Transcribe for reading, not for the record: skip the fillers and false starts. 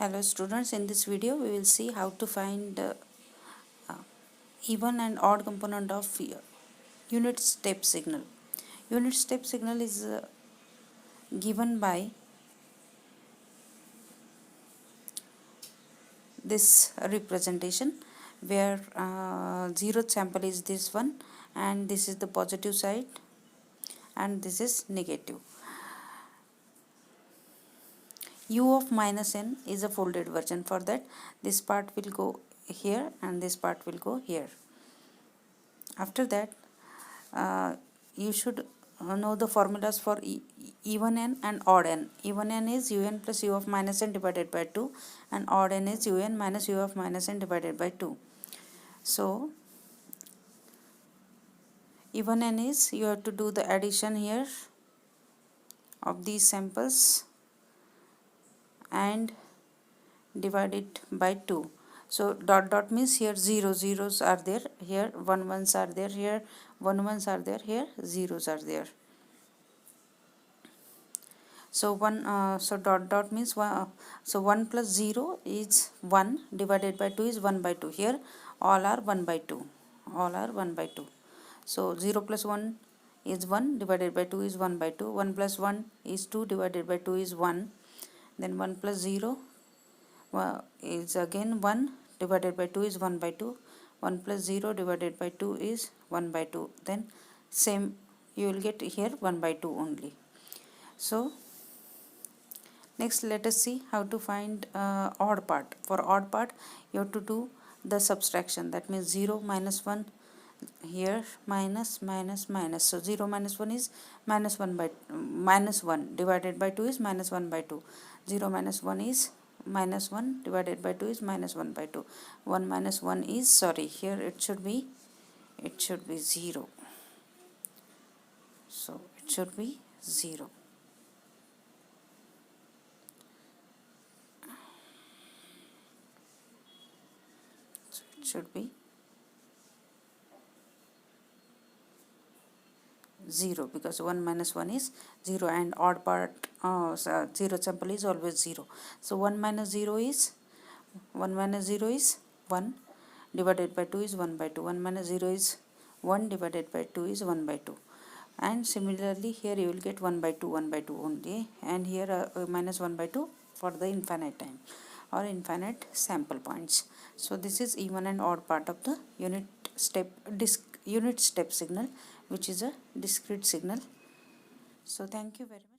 Hello students, in this video we will see how to find even and odd component of unit step signal. Unit step signal is given by this representation where zeroth sample is this one and this is the positive side and this is negative. U of minus n is a folded version. For that, this part will go here and this part will go here. After that, you should know the formulas for even n and odd n. Even n is un plus u of minus n divided by 2 and odd n is un minus u of minus n divided by 2. So, even n is you have to do the addition here of these samples and divide it by 2. So dot dot means here zeros are there, here ones are there, here ones are there, here zeros are there. So dot dot means so 1 plus 0 is 1 divided by 2 is 1 by 2. Here all are 1 by 2. All are 1 by 2. So 0 plus 1 is 1 divided by 2 is 1 by 2. 1 plus 1 is 2 divided by 2 is 1. Then 1 plus 0 is again 1 divided by 2 is 1 by 2. 1 plus 0 divided by 2 is 1 by 2. Then same you will get here 1 by 2 only. So next let us see how to find odd part. For odd part you have to do the subtraction, that means 0 minus 1 here minus minus minus. So 0 minus 1 is minus 1 by minus 1 divided by 2 is minus 1 by 2. 0 minus 1 is minus 1 divided by 2 is minus 1 by 2. 1 minus 1 is, sorry, here it should be 0. So it should be 0. So it should be 0 because 1 minus 1 is 0 and odd part 0 sample is always 0. So 1 minus 0 is 1 divided by 2 is 1 by 2. 1 minus 0 is 1 divided by 2 is 1 by 2. And similarly here you will get 1 by 2 only, and here minus 1 by 2 for the infinite time or infinite sample points. So this is even and odd part of the unit step signal, which is a discrete signal. So thank you very much.